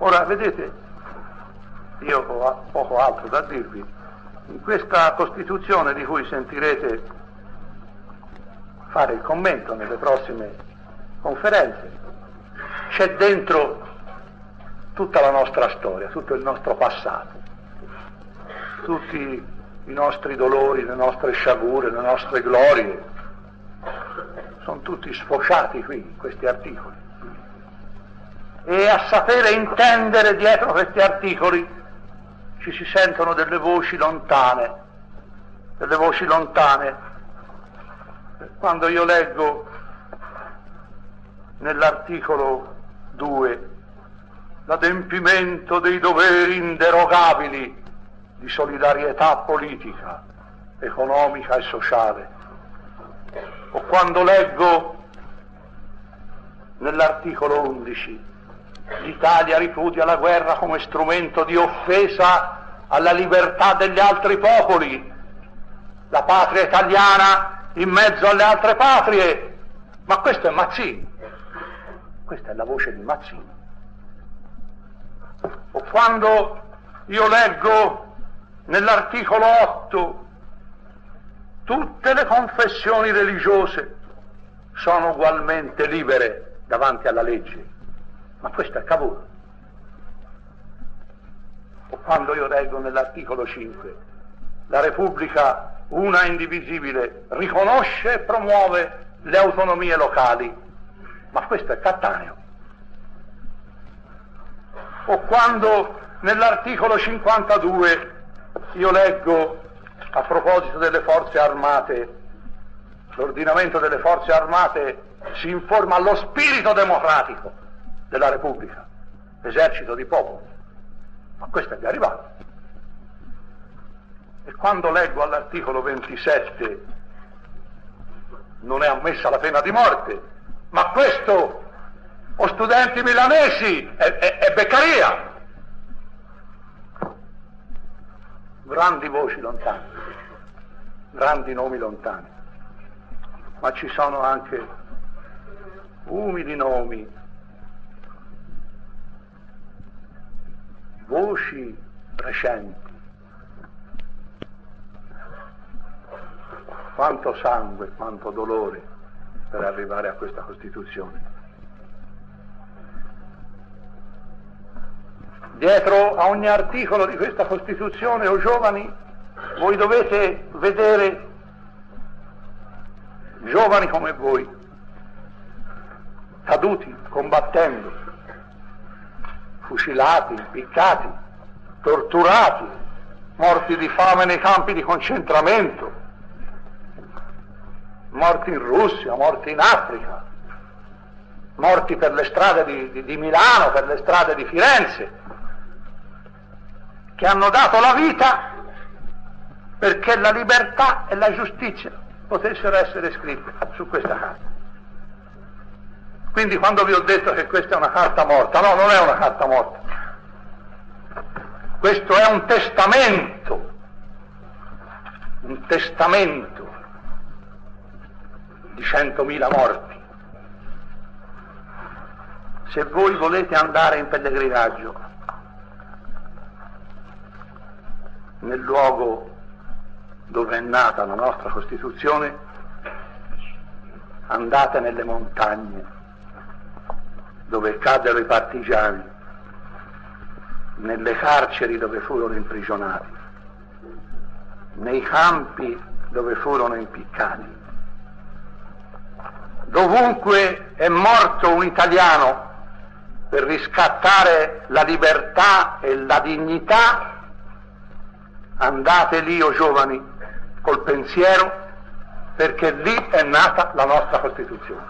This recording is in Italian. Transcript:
Ora, vedete, io ho poco altro da dirvi. In questa Costituzione, di cui sentirete fare il commento nelle prossime conferenze, c'è dentro tutta la nostra storia, tutto il nostro passato, tutti i nostri dolori, le nostre sciagure, le nostre glorie, sono tutti sfociati qui in questi articoli. E a sapere intendere dietro questi articoli ci si sentono delle voci lontane. Quando io leggo nell'articolo 2 l'adempimento dei doveri inderogabili di solidarietà politica, economica e sociale, o quando leggo nell'articolo 11 l'Italia ripudia la guerra come strumento di offesa alla libertà degli altri popoli, la patria italiana in mezzo alle altre patrie, ma questo è Mazzini, questa è la voce di Mazzini. O quando io leggo nell'articolo 8 tutte le confessioni religiose sono ugualmente libere davanti alla legge, ma questo è Cavour. O quando io leggo nell'articolo 5 la Repubblica una e indivisibile riconosce e promuove le autonomie locali, ma questo è Cattaneo. O quando nell'articolo 52 io leggo, a proposito delle forze armate, l'ordinamento delle forze armate si informa allo spirito democratico della Repubblica, esercito di popolo, ma questo è Garibaldi. E quando leggo all'articolo 27 non è ammessa la pena di morte, ma questo, o studenti milanesi, è Beccaria. Grandi voci lontane, grandi nomi lontani, ma ci sono anche umili nomi, voci recenti. Quanto sangue, quanto dolore per arrivare a questa Costituzione. Dietro a ogni articolo di questa Costituzione, o giovani, voi dovete vedere giovani come voi, caduti combattendo, fucilati, impiccati, torturati, morti di fame nei campi di concentramento, morti in Russia, morti in Africa, morti per le strade di Milano, per le strade di Firenze, che hanno dato la vita perché la libertà e la giustizia potessero essere scritte su questa carta. Quindi quando vi ho detto che questa è una carta morta, no, non è una carta morta, questo è un testamento di 100.000 morti. Se voi volete andare in pellegrinaggio nel luogo dove è nata la nostra Costituzione, andate nelle montagne dove caddero i partigiani, nelle carceri dove furono imprigionati, nei campi dove furono impiccati. Dovunque è morto un italiano per riscattare la libertà e la dignità, andate lì, o giovani, col pensiero, perché lì è nata la nostra Costituzione.